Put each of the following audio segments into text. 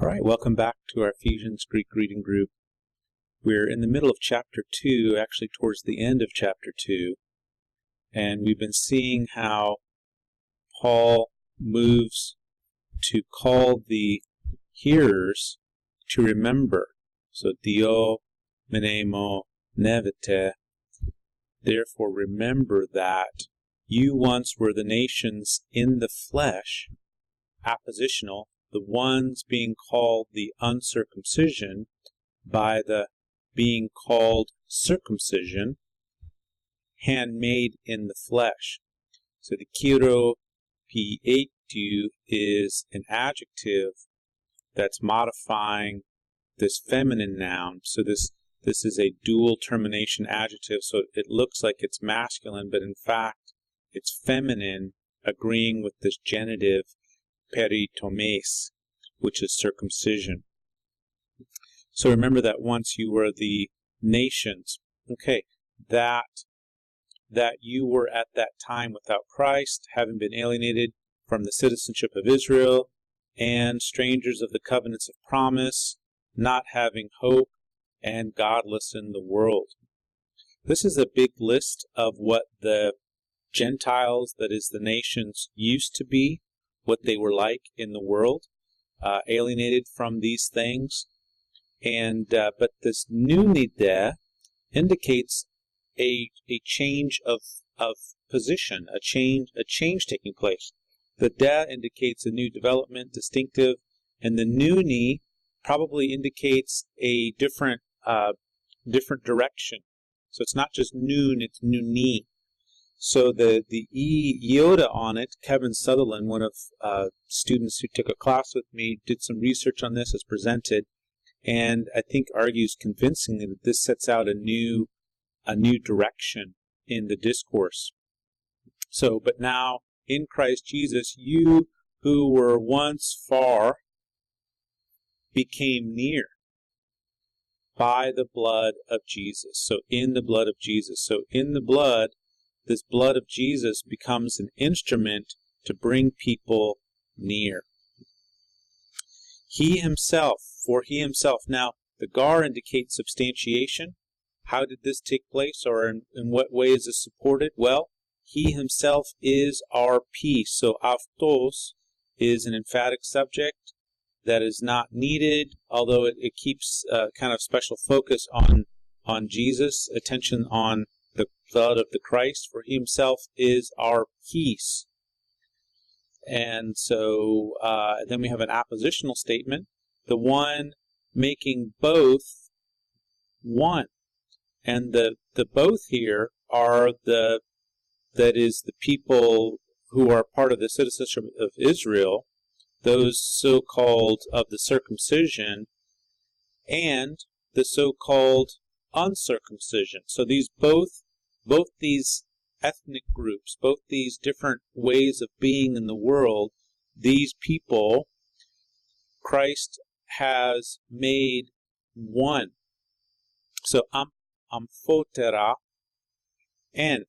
All right, welcome back to our Ephesians Greek reading group. We're in the middle of chapter 2, actually towards the end of chapter 2, and we've been seeing how Paul moves to call the hearers to remember. So, Dio menemo nevete, therefore remember that you once were the nations in the flesh, appositional, the ones being called the uncircumcision by the being called circumcision, handmade in the flesh. So the kiro pieteu is an adjective that's modifying this feminine noun. So this is a dual termination adjective, so it looks like it's masculine, but in fact it's feminine, agreeing with this genitive peritomes, which is circumcision. So remember that once you were the nations, okay, that you were at that time without Christ, having been alienated from the citizenship of Israel, and strangers of the covenants of promise, not having hope, and godless in the world. This is a big list of what the Gentiles, that is the nations, used to be, what they were like in the world, alienated from these things. And but this nunide indicates a change of position, a change taking place. The de indicates a new development, distinctive, and the nuni probably indicates a different direction. So it's not just noon, it's nuni. So the iota on it, Kevin Sutherland, one of students who took a class with me, did some research on this as presented, and I think argues convincingly that this sets out a new direction in the discourse. So, but now in Christ Jesus, you who were once far became near by the blood of Jesus. So in the blood of Jesus. So in the blood, this blood of Jesus becomes an instrument to bring people near. He himself, for he himself. Now, the gar indicates substantiation. How did this take place, or in what way is this supported? Well, he himself is our peace. So avtos is an emphatic subject that is not needed, although it keeps kind of special focus on Jesus, attention on the blood of the Christ, for he himself is our peace. And so then we have an appositional statement, the one making both one. And the both here are that is the people who are part of the citizenship of Israel, those so-called of the circumcision, and the so-called uncircumcision. So these both these ethnic groups, both these different ways of being in the world, these people, Christ has made one. So amphotera and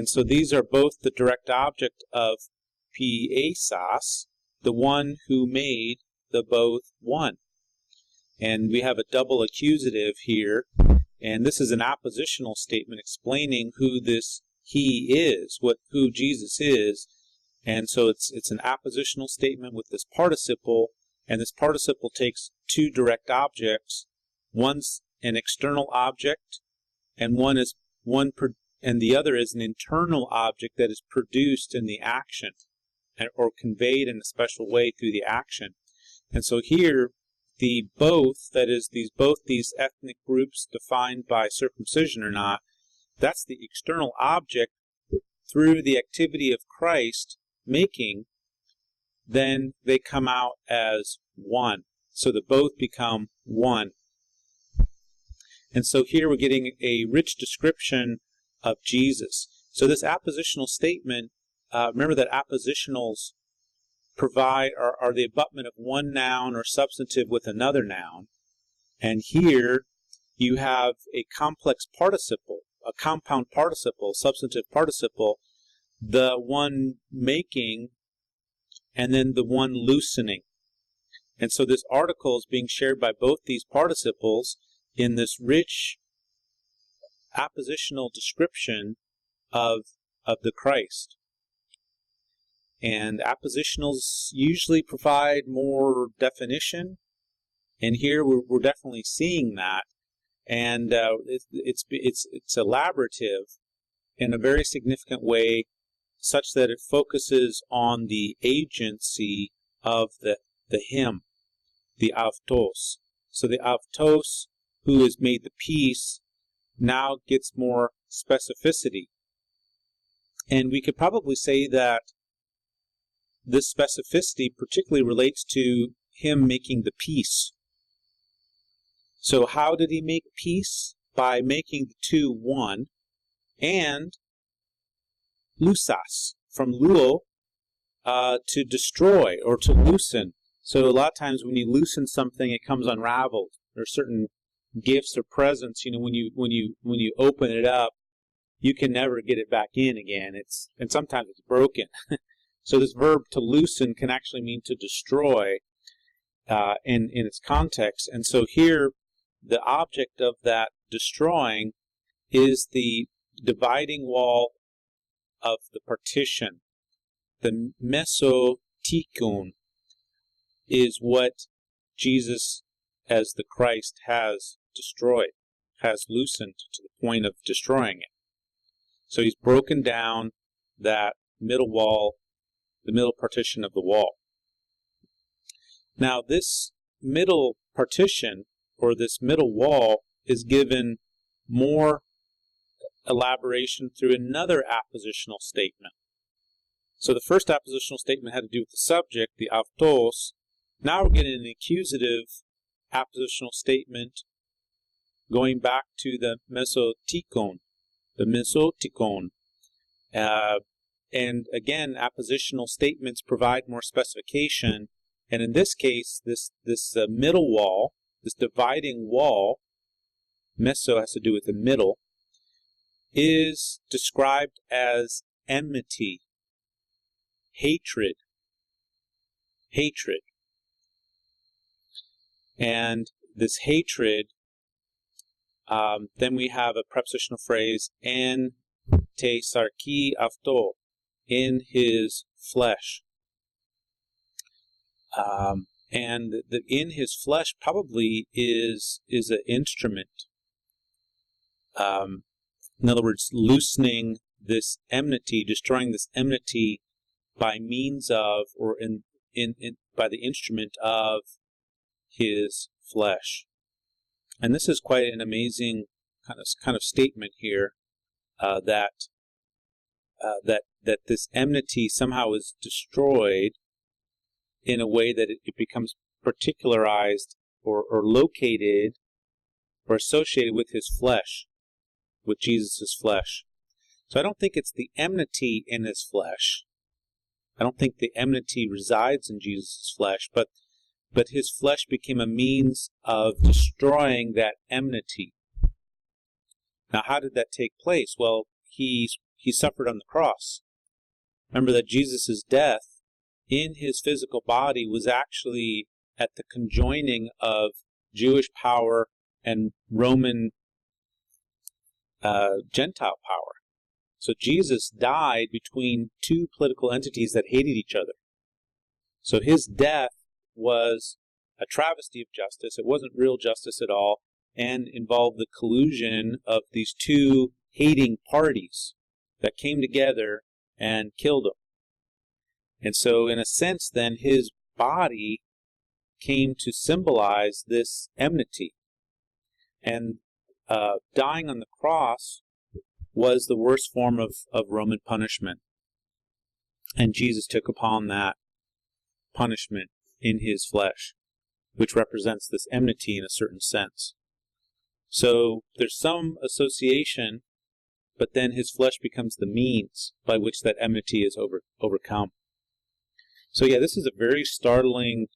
so these are both the direct object of piesas, the one who made the both one. And we have a double accusative here. And this is an appositional statement explaining who this he is, who Jesus is. And so it's an appositional statement with this participle, and this participle takes two direct objects. One's an external object, and and the other is an internal object that is produced in the action, or conveyed in a special way through the action. And so here, the both, that is, both these ethnic groups defined by circumcision or not, that's the external object through the activity of Christ making, then they come out as one. So the both become one. And so here we're getting a rich description of Jesus. So this appositional statement, remember that appositionals are the abutment of one noun or substantive with another noun. And here you have a complex participle, a compound participle, substantive participle, the one making and then the one loosening. And so this article is being shared by both these participles in this rich appositional description of the Christ. And appositionals usually provide more definition, and here we're definitely seeing that. And it's elaborative in a very significant way, such that it focuses on the agency of the him, the avtos. So the avtos, who has made the peace, now gets more specificity. And we could probably say that this specificity particularly relates to him making the peace. So how did he make peace? By making the two one, and lousas, from luo, to destroy or to loosen. So a lot of times when you loosen something, it comes unraveled. There are certain gifts or presents, when you open it up, you can never get it back in again. And sometimes it's broken. So this verb to loosen can actually mean to destroy in its context. And so here, the object of that destroying is the dividing wall of the partition. The mesotikon is what Jesus, as the Christ, has destroyed, has loosened to the point of destroying it. So he's broken down that middle wall, the middle partition of the wall. Now this middle partition, or this middle wall, is given more elaboration through another appositional statement. So the first appositional statement had to do with the subject, the avtos. Now we're getting an accusative appositional statement going back to the mesotikon. The mesotikon. And again, appositional statements provide more specification. And in this case, this middle wall, this dividing wall, meso has to do with the middle, is described as enmity, hatred. Hatred. And this hatred, then we have a prepositional phrase, en te sarki avto, in his flesh. And the in his flesh probably is an instrument. In other words, loosening this enmity, destroying this enmity by means of, or by the instrument of his flesh. And this is quite an amazing kind of statement here, that this enmity somehow is destroyed in a way that it becomes particularized or located or associated with his flesh, with Jesus' flesh. So I don't think it's the enmity in his flesh. I don't think the enmity resides in Jesus' flesh, but his flesh became a means of destroying that enmity. Now, how did that take place? Well, he suffered on the cross. Remember that Jesus' death in his physical body was actually at the conjoining of Jewish power and Roman Gentile power. So Jesus died between two political entities that hated each other. So his death was a travesty of justice. It wasn't real justice at all, and involved the collusion of these two hating parties that came together and killed him. And so in a sense then, his body came to symbolize this enmity. And dying on the cross was the worst form of Roman punishment. And Jesus took upon that punishment in his flesh, which represents this enmity in a certain sense. So there's some association, but then his flesh becomes the means by which that enmity is overcome. So yeah, this is a very startling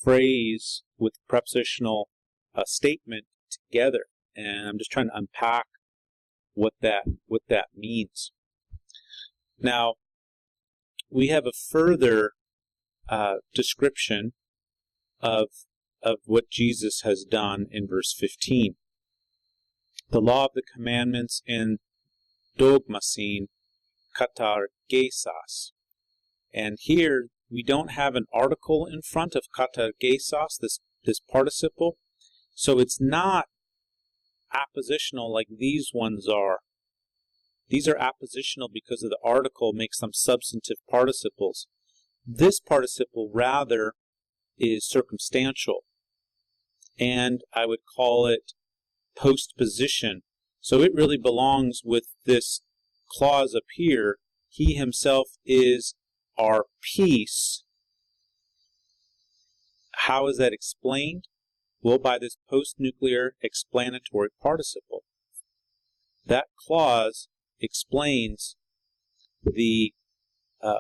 phrase with prepositional statement together, and I'm just trying to unpack what that means. Now, we have a further description of what Jesus has done in verse 15. The law of the commandments in dogmasin katargesas. And here we don't have an article in front of katargesas, this participle, so it's not appositional like these ones are. These are appositional because of the article makes them substantive participles. This participle rather is circumstantial, and I would call it postposition. So it really belongs with this clause up here. He himself is our peace. How is that explained? Well, by this post-nuclear explanatory participle. That clause explains the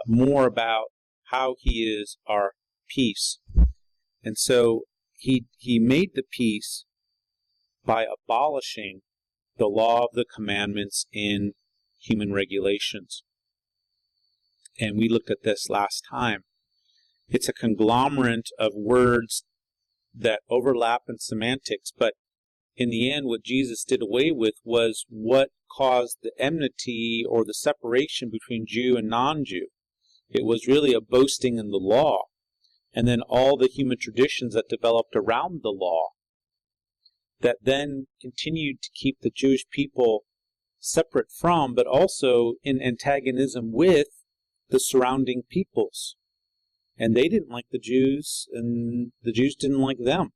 more about how he is our peace. And so he made the peace by abolishing the law of the commandments in human regulations. And we looked at this last time. It's a conglomerate of words that overlap in semantics, but in the end what Jesus did away with was what caused the enmity or the separation between Jew and non-Jew. It was really a boasting in the law, and then all the human traditions that developed around the law that then continued to keep the Jewish people separate from, but also in antagonism with, the surrounding peoples. And they didn't like the Jews, and the Jews didn't like them.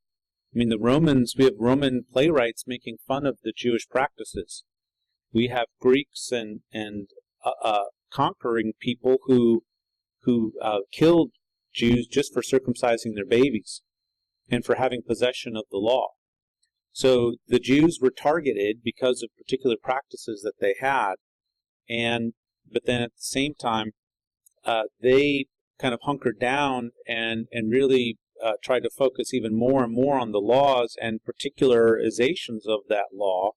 I mean, the Romans, we have Roman playwrights making fun of the Jewish practices. We have Greeks and conquering people who killed Jews just for circumcising their babies and for having possession of the law. So the Jews were targeted because of particular practices that they had, but then at the same time, they kind of hunkered down and really tried to focus even more and more on the laws and particularizations of that law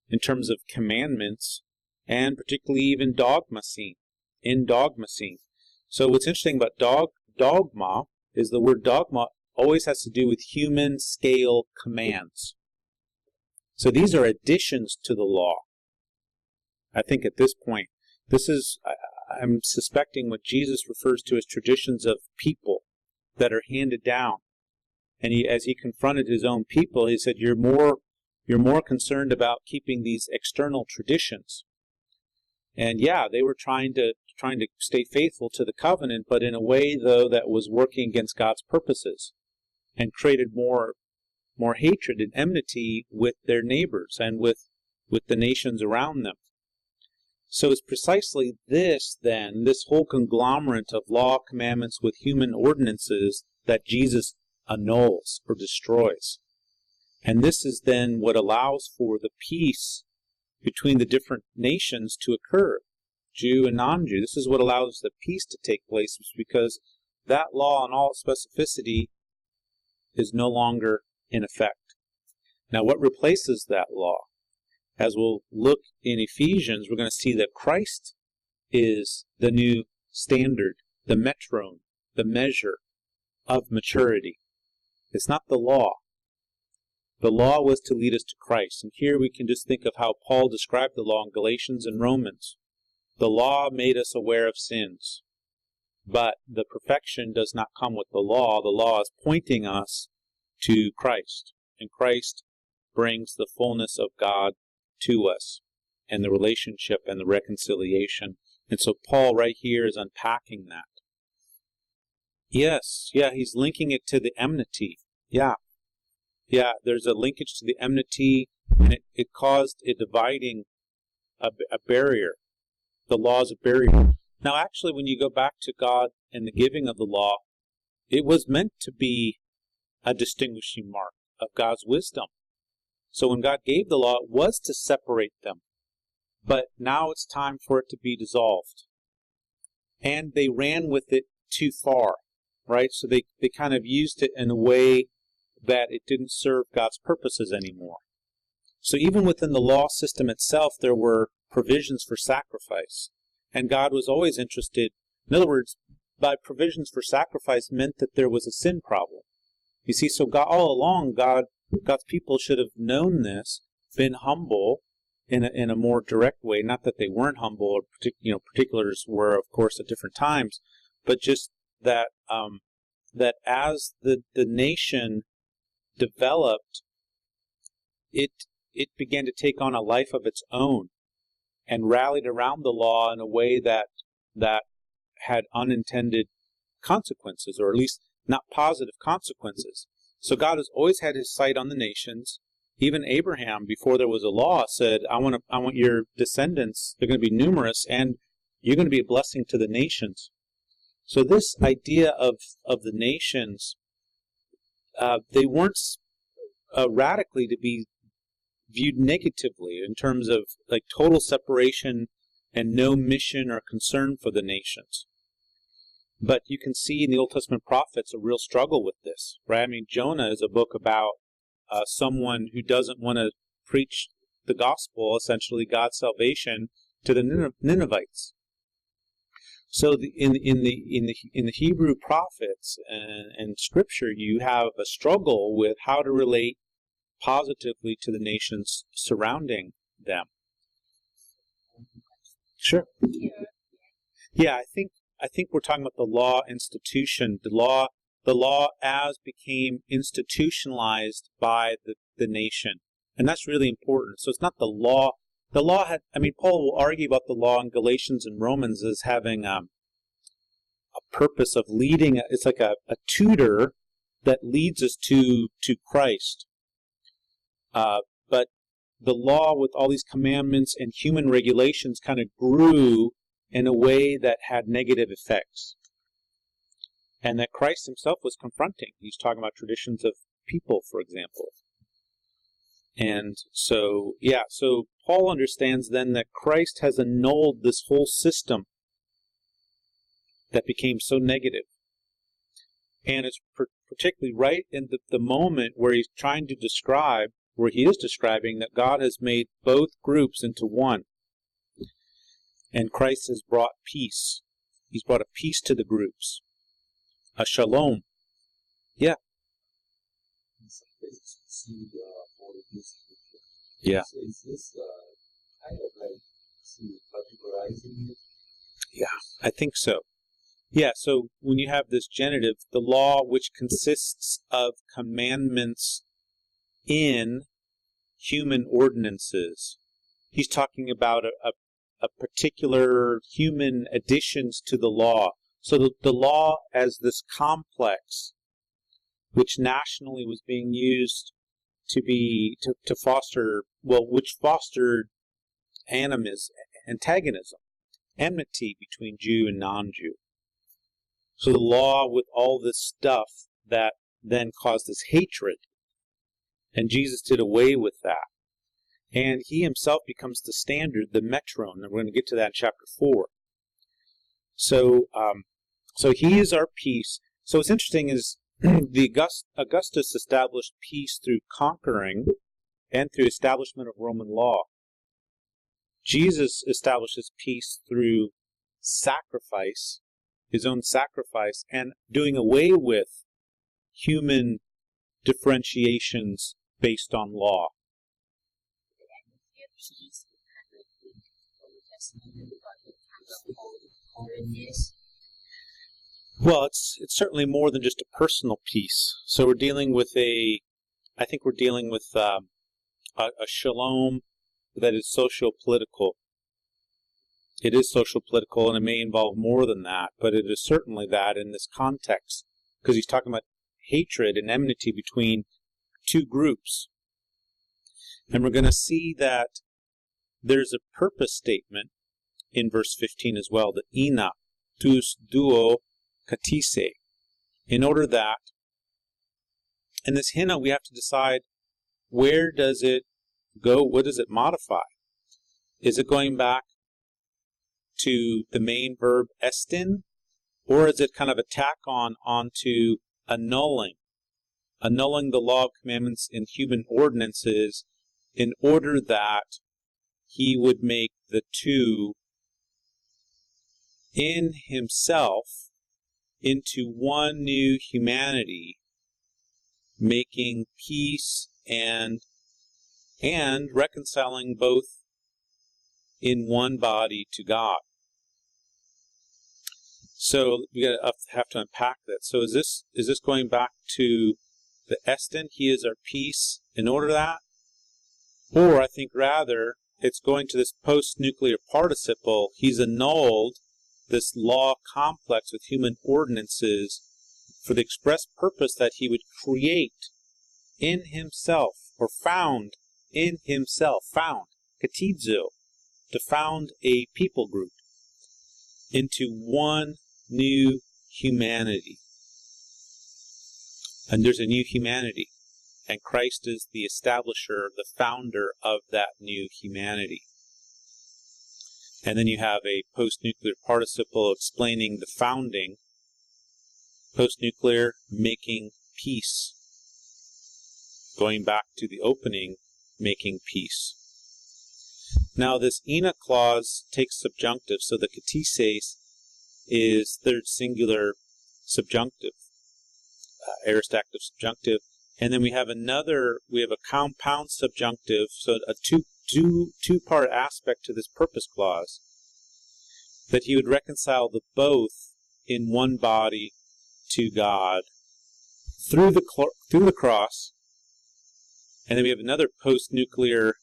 in terms of commandments, and particularly even dogmasin. So what's interesting about dogma is the word dogma always has to do with human scale commands. So these are additions to the law. I think at this point, I'm suspecting what Jesus refers to as traditions of people that are handed down. And as he confronted his own people, he said, you're more concerned about keeping these external traditions. And yeah, they were trying to stay faithful to the covenant, but in a way, though, that was working against God's purposes and created more hatred and enmity with their neighbors and with the nations around them. So it's precisely this, then, this whole conglomerate of law commandments with human ordinances that Jesus annuls or destroys. And this is then what allows for the peace between the different nations to occur, Jew and non-Jew. This is what allows the peace to take place, because that law in all its specificity is no longer in effect. Now, what replaces that law? As we'll look in Ephesians, we're going to see that Christ is the new standard, the metron, the measure of maturity. It's not the law. The law was to lead us to Christ. And here we can just think of how Paul described the law in Galatians and Romans. The law made us aware of sins, but the perfection does not come with the law. The law is pointing us to Christ, and Christ brings the fullness of God to us, and the relationship and the reconciliation. And so Paul right here is unpacking that. Yes, he's linking it to the enmity. Yeah, there's a linkage to the enmity, and it caused a dividing, a barrier. The law is a barrier. Now, actually, when you go back to God and the giving of the law, it was meant to be a distinguishing mark of God's wisdom. So when God gave the law, it was to separate them. But now it's time for it to be dissolved. And they ran with it too far, right? So they kind of used it in a way that it didn't serve God's purposes anymore. So even within the law system itself, there were provisions for sacrifice. And God was always interested. In other words, by provisions for sacrifice meant that there was a sin problem. You see, so God, all along, God's people should have known this, been humble in a more direct way. Not that they weren't humble, or particulars were, of course, at different times, but just that that as the nation developed, it began to take on a life of its own, and rallied around the law in a way that had unintended consequences, or at least not positive consequences. So God has always had his sight on the nations. Even Abraham, before there was a law, said, I want your descendants, they're going to be numerous, and you're going to be a blessing to the nations. So this idea of the nations, they weren't radically to be viewed negatively in terms of like total separation and no mission or concern for the nations. But you can see in the Old Testament prophets a real struggle with this, right? I mean, Jonah is a book about someone who doesn't want to preach the gospel, essentially God's salvation, to the Ninevites. So in the Hebrew prophets and Scripture, you have a struggle with how to relate positively to the nations surrounding them. Sure. Yeah, I think we're talking about the law institution, the law as became institutionalized by the nation. And that's really important. So it's not the law. The law had, Paul will argue about the law in Galatians and Romans as having a purpose of leading. It's like a tutor that leads us to Christ. But the law with all these commandments and human regulations kind of grew in a way that had negative effects. And that Christ himself was confronting. He's talking about traditions of people, for example. And so, so Paul understands then that Christ has annulled this whole system that became so negative. And it's particularly right in the moment where he's trying to describe, where he is describing that God has made both groups into one. And Christ has brought peace. He's brought a peace to the groups. A shalom. Yeah. Yeah. Yeah, I think so. Yeah, so when you have this genitive, the law which consists of commandments in human ordinances, he's talking about a particular human additions to the law. So the law as this complex, which nationally was being used to foster, which fostered antagonism, enmity between Jew and non-Jew. So the law with all this stuff that then caused this hatred, and Jesus did away with that. And he himself becomes the standard, the metron, and we're going to get to that in chapter 4. So he is our peace. So what's interesting is Augustus established peace through conquering and through establishment of Roman law. Jesus establishes peace through sacrifice, his own sacrifice, and doing away with human differentiations based on law. Well, it's certainly more than just a personal peace. So we're dealing with a shalom that is socio-political. It is social-political, and it may involve more than that, but it is certainly that in this context, because he's talking about hatred and enmity between two groups. And we're going to see that there's a purpose statement in verse 15 as well, the ina, tus duo katise, in order that, in this hina we have to decide where does it go, what does it modify? Is it going back to the main verb estin, or is it kind of a tack onto annulling the law of commandments in human ordinances in order that he would make the two in himself into one new humanity making peace and reconciling both in one body to God. So we have to unpack that. So is this going back to the Estin? He is our peace in order to that? Or I think rather it's going to this post-nuclear participle. He's annulled this law complex with human ordinances for the express purpose that he would create in himself, or found in himself, katizo, to found a people group into one new humanity. And there's a new humanity, and Christ is the establisher, the founder of that new humanity. And then you have a post-nuclear participle explaining the founding, post-nuclear making peace, going back to the opening, making peace. Now this ina clause takes subjunctive, so the katises is third singular subjunctive, aorist active subjunctive, and then we have a compound subjunctive, so a two-part aspect to this purpose clause, that he would reconcile the both in one body to God through the cross. And then we have another post-nuclear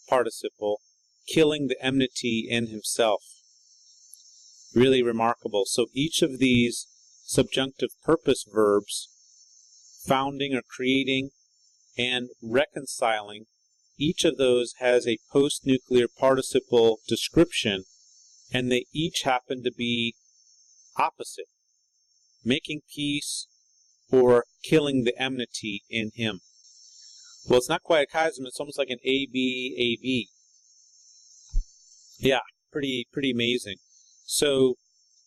participle, killing the enmity in himself. Really remarkable. So each of these subjunctive purpose verbs, founding or creating and reconciling, each of those has a post-nuclear participle description, and they each happen to be opposite, making peace or killing the enmity in him. Well, it's not quite a chiasm, it's almost like an A-B. Yeah, pretty amazing. So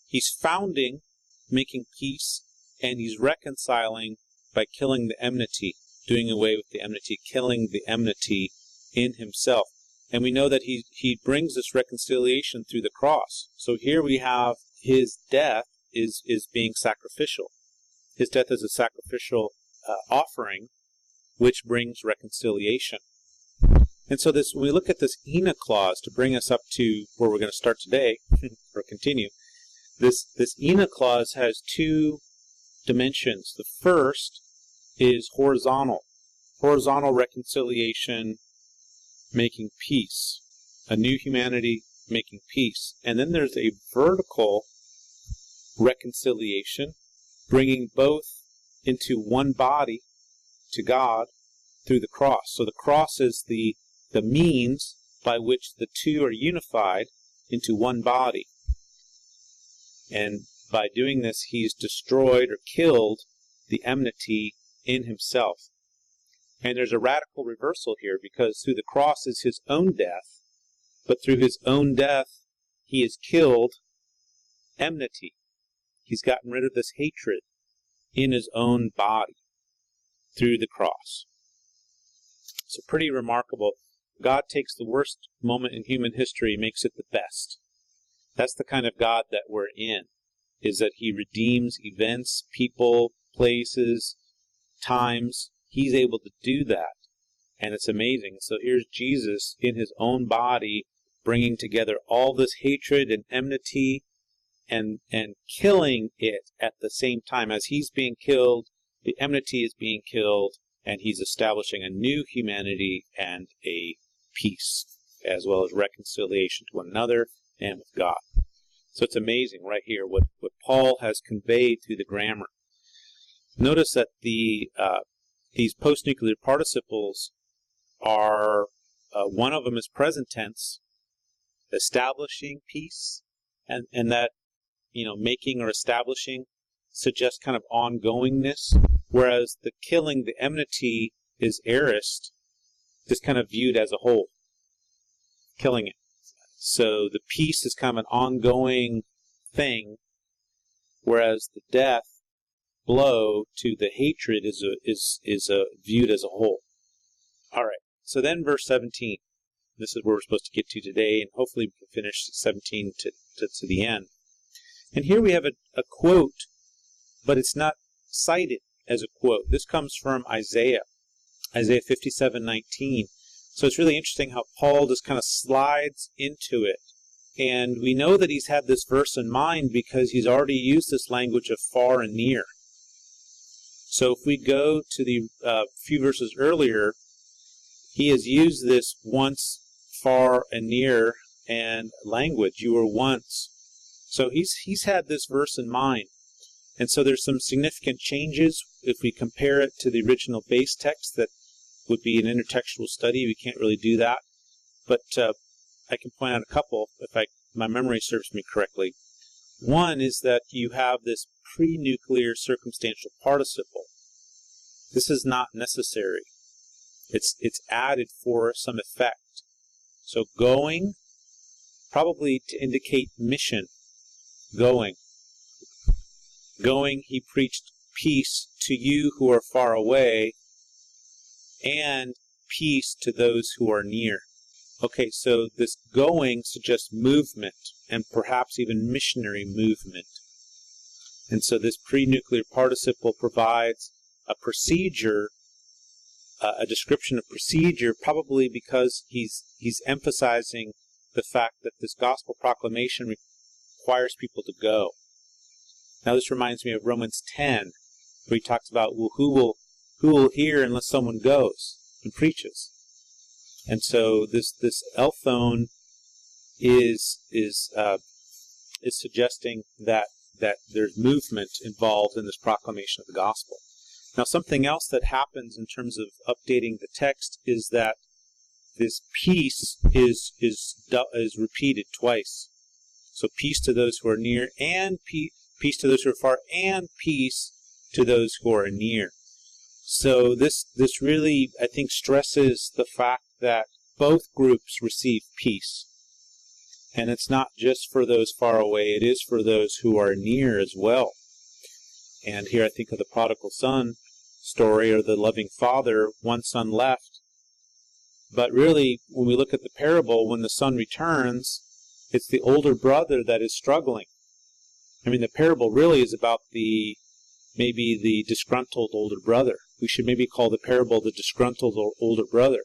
he's founding, making peace, and he's reconciling by killing the enmity, doing away with the enmity, killing the enmity in himself. And we know that he brings this reconciliation through the cross. So here we have his death is being sacrificial. His death is a sacrificial offering, which brings reconciliation. And so when we look at this ina clause to bring us up to where we're going to start today, or continue, this ina clause has two dimensions. The first is horizontal reconciliation, making peace, a new humanity making peace. And then there's a vertical reconciliation, bringing both into one body to God through the cross. So the cross is the means by which the two are unified into one body. And by doing this, he's destroyed or killed the enmity in himself. And there's a radical reversal here, because through the cross is his own death, but through his own death, he has killed enmity. He's gotten rid of this hatred in his own body through the cross. So pretty remarkable. God takes the worst moment in human history and makes it the best. That's the kind of God that we're in, is that he redeems events, people, places, times. He's able to do that, and it's amazing. So here's Jesus in his own body, bringing together all this hatred and enmity and killing it at the same time. As he's being killed, the enmity is being killed, and he's establishing a new humanity and a peace, as well as reconciliation to one another and with God. So it's amazing right here what Paul has conveyed through the grammar. Notice that these post-nuclear participles are, one of them is present tense, establishing peace, and that, making or establishing suggests kind of ongoingness, whereas the killing, the enmity, is aorist, just kind of viewed as a whole, killing it. So the peace is kind of an ongoing thing, whereas the death blow to the hatred is viewed as a whole. All right. So then verse 17. This is where we're supposed to get to today, and hopefully we can finish 17 to the end. And here we have a quote, but it's not cited. as a quote. This comes from Isaiah 57:19. So it's really interesting how Paul just kind of slides into it. And we know that he's had this verse in mind because he's already used this language of far and near. So if we go to the few verses earlier, he has used this once, far and near, and language. You were once. So he's had this verse in mind. And so there's some significant changes if we compare it to the original base text that would be an intertextual study. We can't really do that. But I can point out a couple if my memory serves me correctly. One is that you have this pre-nuclear circumstantial participle. This is not necessary. It's added for some effect. So going, probably to indicate mission. Going, he preached peace to you who are far away, and peace to those who are near. Okay, so this going suggests movement, and perhaps even missionary movement. And so this pre-nuclear participle provides a procedure, a description of procedure, probably because he's emphasizing the fact that this gospel proclamation requires people to go. Now this reminds me of Romans 10, where he talks about, well, who will hear unless someone goes and preaches? And so this elthone is suggesting that there's movement involved in this proclamation of the gospel. Now something else that happens in terms of updating the text is that this peace is repeated twice. So peace to those who are near, and peace to those who are far, and peace to those who are near. So this really, I think, stresses the fact that both groups receive peace. And it's not just for those far away, it is for those who are near as well. And here I think of the prodigal son story, or the loving father, one son left. But really, when we look at the parable, when the son returns, it's the older brother that is struggling. I mean, the parable really is about maybe the disgruntled older brother. We should maybe call the parable the disgruntled older brother.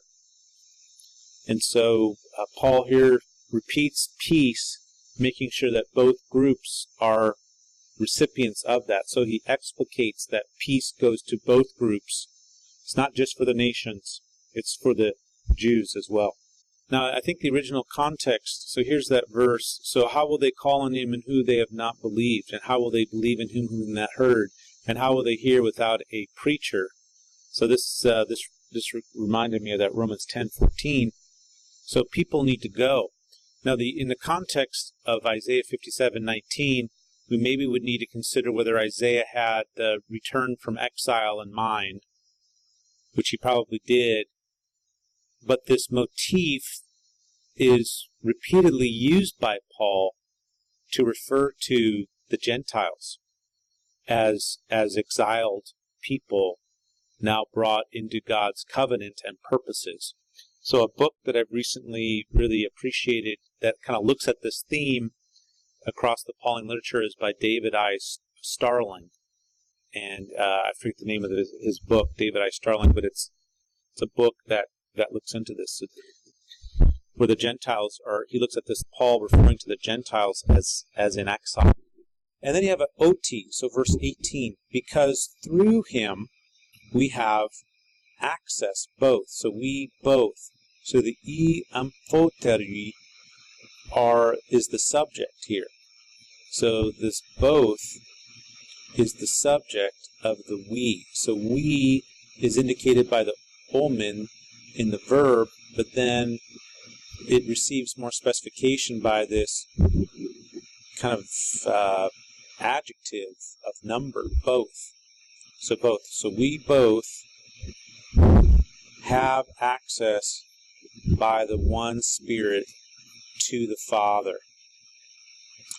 And so Paul here repeats peace, making sure that both groups are recipients of that. So he explicates that peace goes to both groups. It's not just for the nations, it's for the Jews as well. Now, I think the original context, so here's that verse. So how will they call on him in whom they have not believed? And how will they believe in whom they have not heard? And how will they hear without a preacher? So this reminded me of that Romans 10:14. So people need to go. Now, in the context of Isaiah 57:19, we maybe would need to consider whether Isaiah had the return from exile in mind, which he probably did. But this motif is repeatedly used by Paul to refer to the Gentiles as exiled people now brought into God's covenant and purposes. So a book that I've recently really appreciated that kind of looks at this theme across the Pauline literature is by David I. Starling. And I forget the name of his book, David I. Starling, but it's a book that looks into this, where the Gentiles are, he looks at this, Paul referring to the Gentiles as in exile. And then you have an OT, so verse 18, because through him we have access, both. So we both. So the e amphoteri is the subject here. So this both is the subject of the we. So we is indicated by the omen in the verb, but then it receives more specification by this kind of adjective of number, both. So both. So we both have access by the one Spirit to the Father.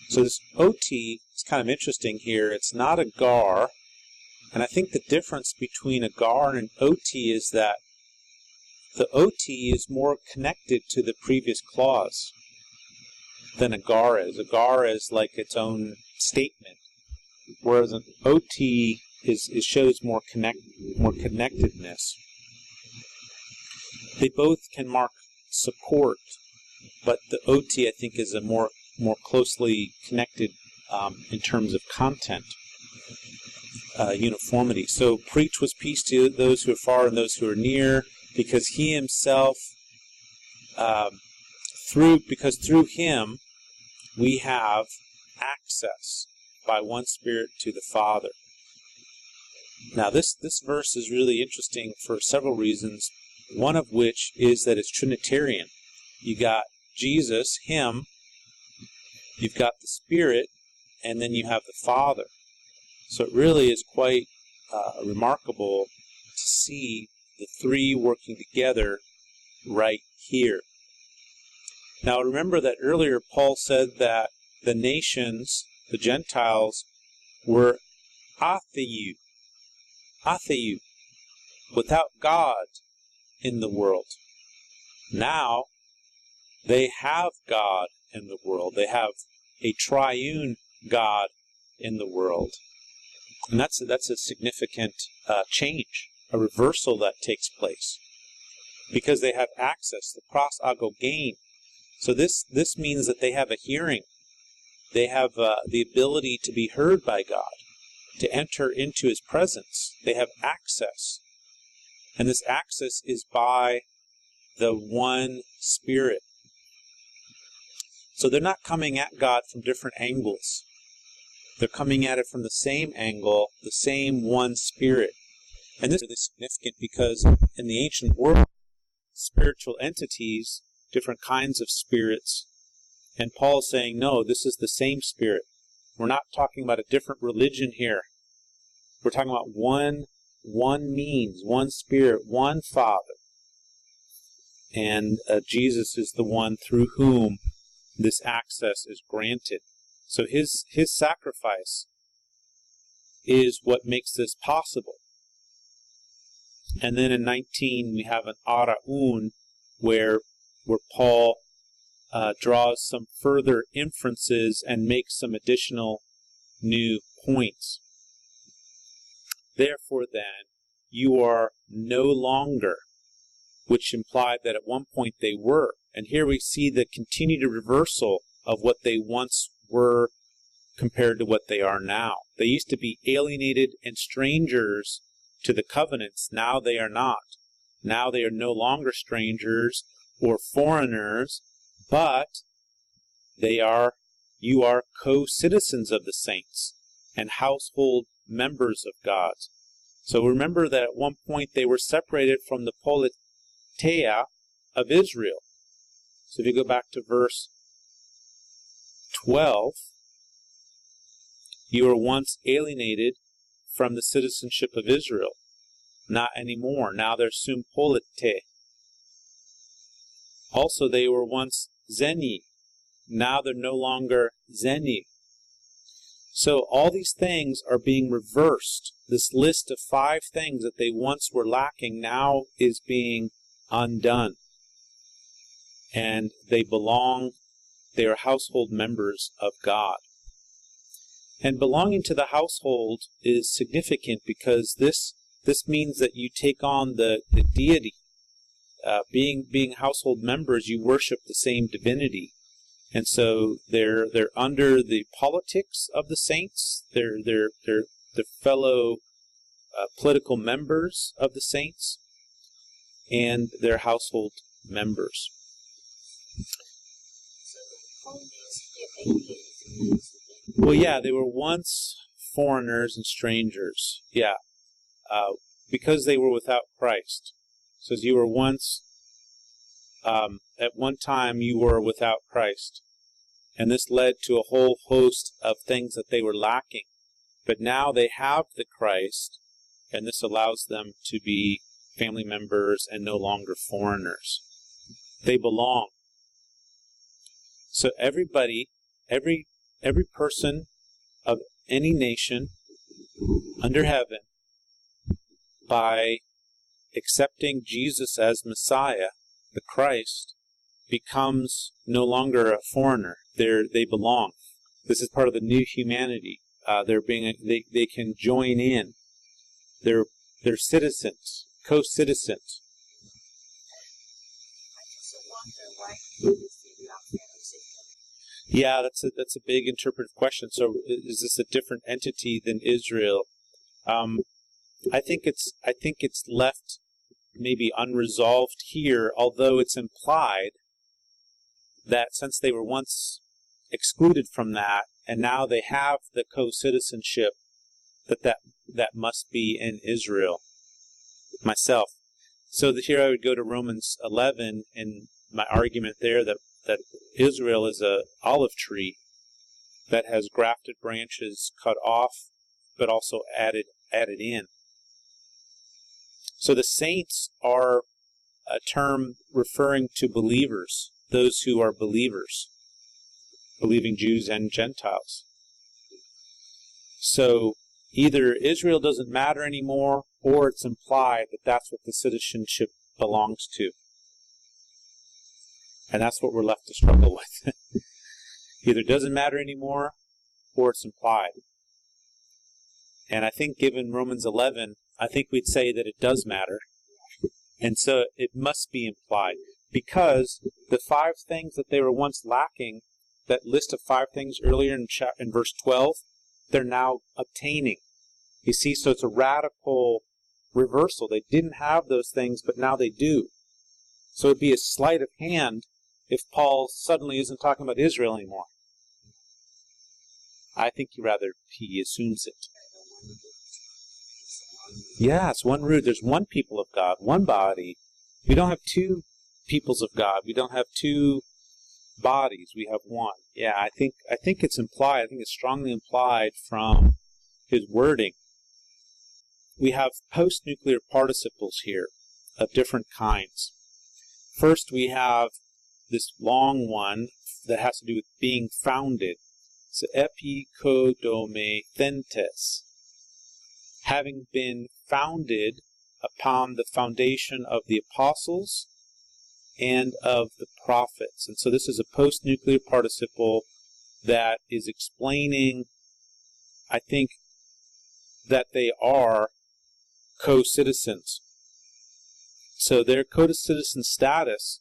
So this OT is kind of interesting here. It's not a gar, and I think the difference between a gar and an OT is that the OT is more connected to the previous clause than a gar is. A gar is like its own statement, whereas an OT it shows more connectedness. They both can mark support, but the OT, I think, is a more closely connected in terms of content, uniformity. So preach was peace to those who are far and those who are near, because he himself, because through him we have access by one Spirit to the Father. Now this verse is really interesting for several reasons, one of which is that it's Trinitarian. You got Jesus, him, you've got the Spirit, and then you have the Father. So it really is quite remarkable to see the three working together right here. Now remember that earlier Paul said that the nations, the Gentiles, were atheu, without God in the world. Now they have God in the world. They have a triune God in the world. And that's a significant change, a reversal that takes place. Because they have access, the pros agogein. So this means that they have a hearing. They have the ability to be heard by God, to enter into his presence. They have access. And this access is by the one Spirit. So they're not coming at God from different angles. They're coming at it from the same angle, the same one Spirit. And this is really significant because in the ancient world, spiritual entities, different kinds of spirits, and Paul's saying, no, this is the same Spirit. We're not talking about a different religion here. We're talking about one means, one Spirit, one Father. And Jesus is the one through whom this access is granted. So his sacrifice is what makes this possible. And then in 19 we have an araun where Paul draws some further inferences and makes some additional new points. Therefore then, you are no longer, which implied that at one point they were. And here we see the continued reversal of what they once were compared to what they are now. They used to be alienated and strangers to the covenants. Now they are not. Now they are no longer strangers or foreigners, but you are co-citizens of the saints and household members of God. So remember that at one point they were separated from the politeia of Israel. So if you go back to verse 12, you were once alienated from the citizenship of Israel. Not anymore. Now they're sum polite. Also, they were once zeni. Now they're no longer zeni. So all these things are being reversed. This list of 5 things that they once were lacking now is being undone. And they are household members of God. And belonging to the household is significant because this means that you take on the deity. Being household members, you worship the same divinity. And so they're under the politics of the saints. They're the fellow political members of the saints, and they're household members. Well, yeah, they were once foreigners and strangers. Yeah, because they were without Christ. It says you were once, at one time you were without Christ. And this led to a whole host of things that they were lacking. But now they have the Christ, and this allows them to be family members and no longer foreigners. They belong. So everybody, every person of any nation under heaven, by accepting Jesus as Messiah, the Christ, becomes no longer a foreigner. They belong. This is part of the new humanity. They can join in They're citizens, co-citizens. Yeah, that's a big interpretive question. So, is this a different entity than Israel? I think it's left maybe unresolved here, although it's implied that since they were once excluded from that, and now they have the co-citizenship, that must be in Israel. Myself. So here I would go to Romans 11 and my argument there that Israel is a olive tree that has grafted branches cut off, but also added in. So the saints are a term referring to believers, those who are believers, believing Jews and Gentiles. So either Israel doesn't matter anymore, or it's implied that that's what the citizenship belongs to. And that's what we're left to struggle with. Either it doesn't matter anymore, or it's implied. And I think given Romans 11, I think we'd say that it does matter. And so it must be implied. Because the 5 things that they were once lacking, that list of 5 things earlier in verse 12, they're now obtaining. You see, so it's a radical reversal. They didn't have those things, but now they do. So it'd be a sleight of hand if Paul suddenly isn't talking about Israel anymore. I think he assumes it. Yeah, it's one root. There's one people of God, one body. We don't have 2 peoples of God. We don't have 2 bodies. We have one. Yeah, I think it's implied. I think it's strongly implied from his wording. We have post-nuclear participles here of different kinds. First, we have this long one that has to do with being founded. So, epikodomethentes, having been founded upon the foundation of the apostles and of the prophets. And so this is a post-nuclear participle that is explaining, I think, that they are co-citizens. So their co-citizen status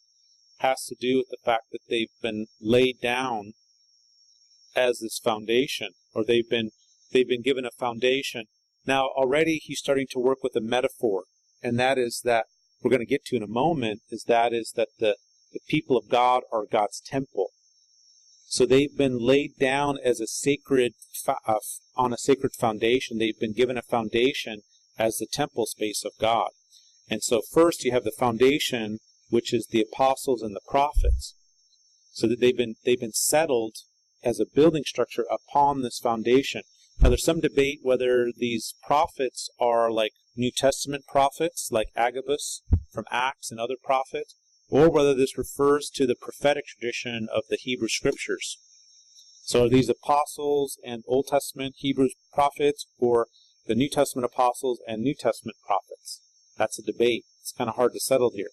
has to do with the fact that they've been laid down as this foundation, or they've been given a foundation. Now already he's starting to work with a metaphor, and that is that we're going to get to in a moment, is that the people of God are God's temple. So they've been laid down as a sacred on a sacred foundation. They've been given a foundation as the temple space of God. And so first you have the foundation, which is the apostles and the prophets. So that they've been settled as a building structure upon this foundation. Now there's some debate whether these prophets are like New Testament prophets, like Agabus from Acts and other prophets, or whether this refers to the prophetic tradition of the Hebrew Scriptures. So are these apostles and Old Testament Hebrew prophets, or the New Testament apostles and New Testament prophets? That's a debate. It's kind of hard to settle here.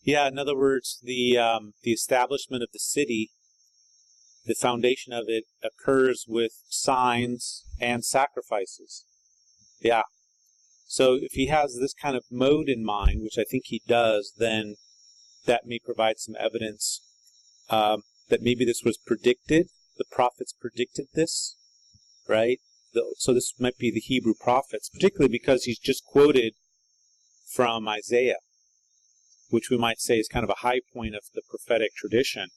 Yeah, in other words, the establishment of the city, the foundation of it occurs with signs and sacrifices. Yeah. So if he has this kind of mode in mind, which I think he does, then that may provide some evidence that maybe this was predicted. The prophets predicted this, right? So this might be the Hebrew prophets, particularly because he's just quoted from Isaiah, which we might say is kind of a high point of the prophetic tradition.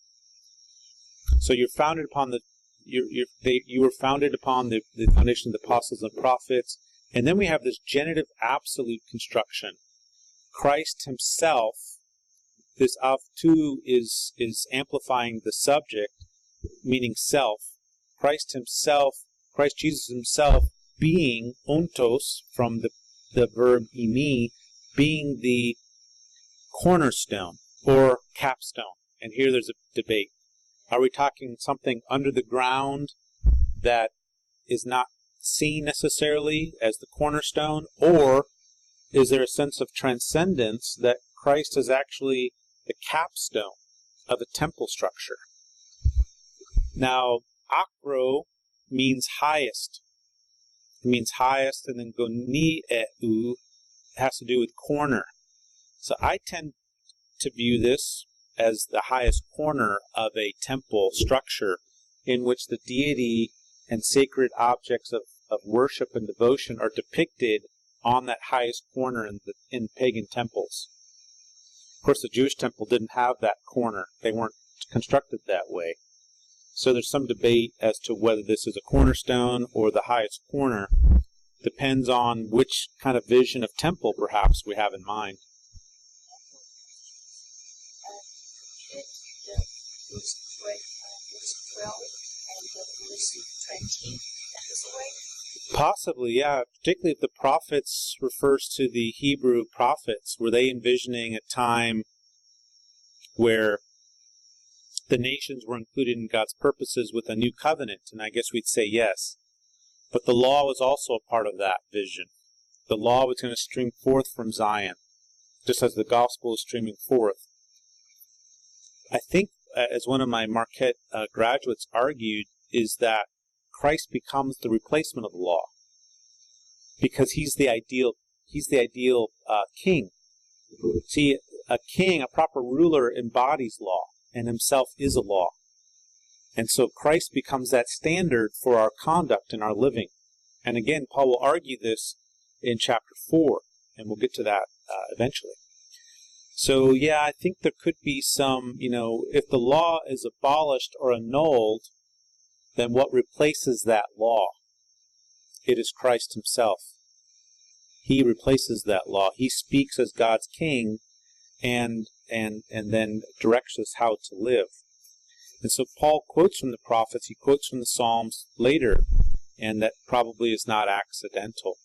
So you're founded upon you were founded upon the foundation of the apostles and prophets, and then we have this genitive absolute construction. Christ himself, this avtu is amplifying the subject, meaning self. Christ Jesus himself being ontos, from the verb imi, being the cornerstone or capstone. And here there's a debate. Are we talking something under the ground that is not seen necessarily as the cornerstone, or is there a sense of transcendence that Christ is actually the capstone of a temple structure? Now, akro means highest. It means highest, and then gonieu has to do with corner. So I tend to view this as the highest corner of a temple structure in which the deity and sacred objects of worship and devotion are depicted on that highest corner in pagan temples. Of course, the Jewish temple didn't have that corner. They weren't constructed that way. So there's some debate as to whether this is a cornerstone or the highest corner. Depends on which kind of vision of temple, perhaps, we have in mind. Possibly, yeah. Particularly if the prophets refers to the Hebrew prophets. Were they envisioning a time where the nations were included in God's purposes with a new covenant? And I guess we'd say yes. But the law was also a part of that vision. The law was going to stream forth from Zion, just as the gospel is streaming forth. I think, as one of my Marquette graduates argued, is that Christ becomes the replacement of the law, because he's the ideal king. See, a king, a proper ruler, embodies law, and himself is a law. And so Christ becomes that standard for our conduct and our living. And again, Paul will argue this in chapter 4, and we'll get to that eventually. So, yeah, I think there could be some, if the law is abolished or annulled, then what replaces that law? It is Christ himself. He replaces that law. He speaks as God's king and then directs us how to live. And so Paul quotes from the prophets, he quotes from the Psalms later, and that probably is not accidental.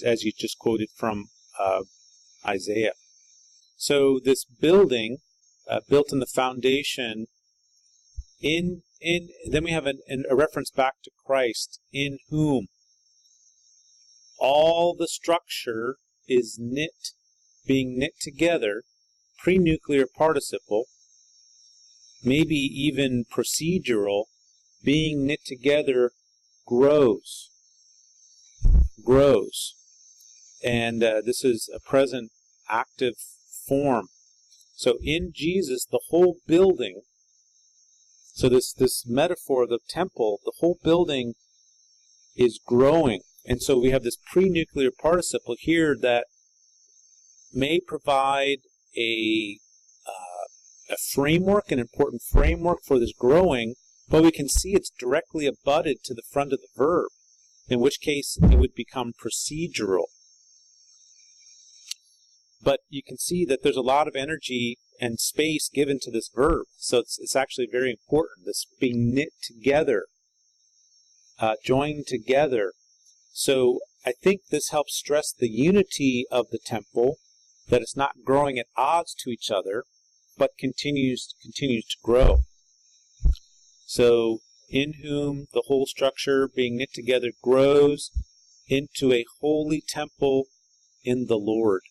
As you just quoted from Isaiah. So this building, built in the foundation, then we have a reference back to Christ, in whom all the structure is being knit together, pre-nuclear participle, maybe even procedural, being knit together, grows. And this is a present active form. So in Jesus, the whole building, so this metaphor of the temple, the whole building is growing. And so we have this pre-nuclear participle here that may provide a framework, an important framework for this growing, but we can see it's directly abutted to the front of the verb, in which case it would become procedural. But you can see that there's a lot of energy and space given to this verb, so it's actually very important, this being knit together, joined together. So I think this helps stress the unity of the temple, that it's not growing at odds to each other, but continues to grow. So, in whom the whole structure being knit together grows into a holy temple in the Lord.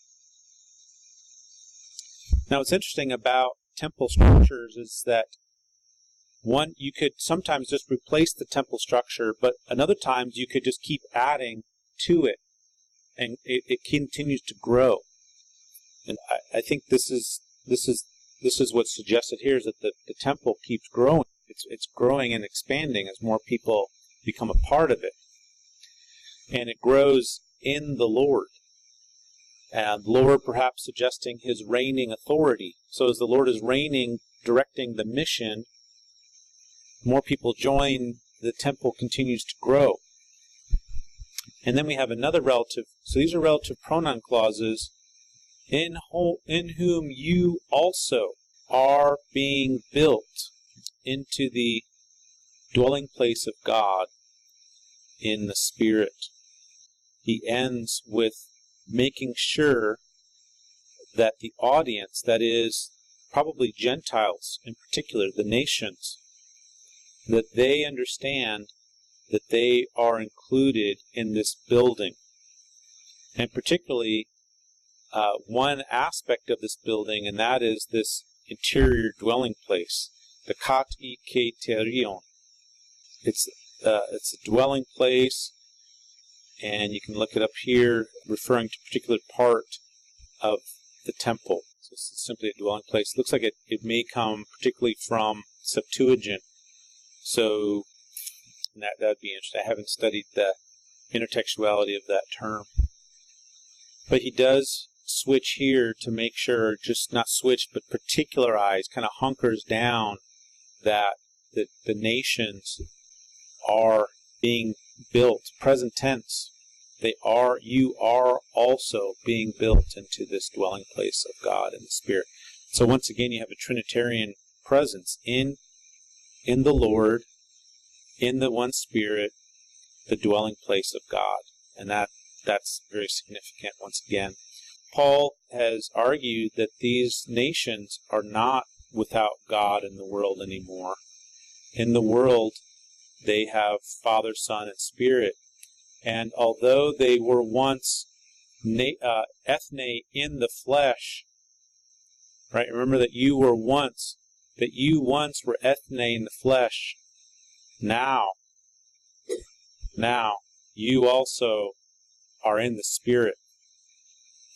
Now, what's interesting about temple structures is that one, you could sometimes just replace the temple structure, but another times you could just keep adding to it, and it continues to grow. And I think this is what's suggested here, is that the temple keeps growing. It's growing and expanding as more people become a part of it. And it grows in the Lord. And Lord perhaps suggesting his reigning authority. So as the Lord is reigning, directing the mission, more people join, the temple continues to grow. And then we have another relative. So these are relative pronoun clauses. In whom you also are being built into the dwelling place of God in the Spirit. He ends with making sure that the audience, that is probably Gentiles in particular, the nations, that they understand that they are included in this building. And particularly one aspect of this building, and that is this interior dwelling place, the kat iketerion. It's a dwelling place And you can look it up here, referring to a particular part of the temple. So this is simply a dwelling place. It looks like it may come particularly from Septuagint. So that would be interesting. I haven't studied the intertextuality of that term. But he does switch here to make sure, just not switch, but particularize, kind of hunkers down that the nations are being built, present tense. You are also being built into this dwelling place of God in the Spirit. So once again, you have a Trinitarian presence in the Lord, in the one Spirit, the dwelling place of God. And that's very significant once again. Paul has argued that these nations are not without God in the world anymore. In the world, they have Father, Son, and Spirit. And although they were once ethne in the flesh, right? Remember that you once were ethne in the flesh. Now you also are in the Spirit,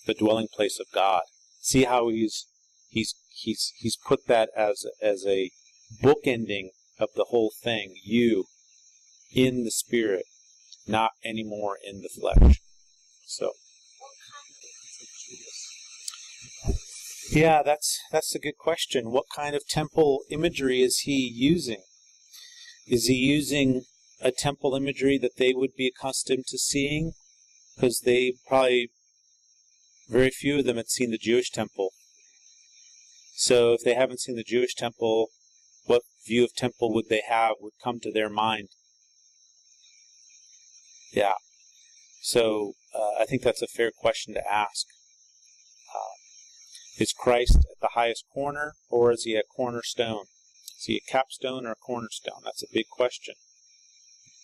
the dwelling place of God. See how he's put that as a bookending of the whole thing. You in the Spirit, not anymore in the flesh. So, yeah, that's a good question. What kind of temple imagery is he using? Is he using a temple imagery that they would be accustomed to seeing? Because they probably, very few of them had seen the Jewish temple. So if they haven't seen the Jewish temple, what view of temple would they have, would come to their mind? Yeah. So I think that's a fair question to ask. Is Christ at the highest corner, or is he a cornerstone? Is he a capstone or a cornerstone? That's a big question.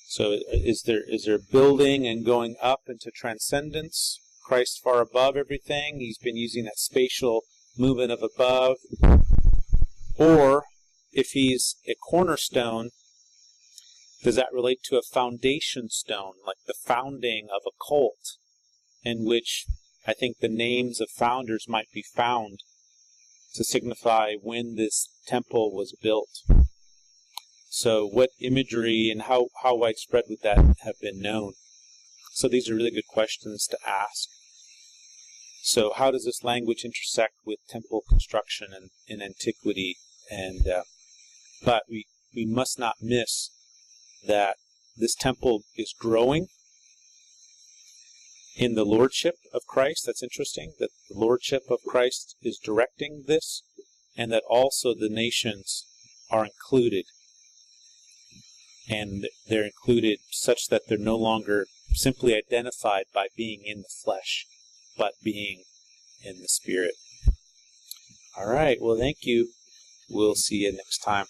So is there building and going up into transcendence? Christ far above everything. He's been using that spatial movement of above. Or if he's a cornerstone, does that relate to a foundation stone, like the founding of a cult, in which I think the names of founders might be found to signify when this temple was built? So what imagery and how widespread would that have been known? So these are really good questions to ask. So how does this language intersect with temple construction in antiquity? And but we must not miss that this temple is growing in the lordship of Christ. That's interesting, that the lordship of Christ is directing this, and that also the nations are included. And they're included such that they're no longer simply identified by being in the flesh, but being in the Spirit. All right, well, thank you. We'll see you next time.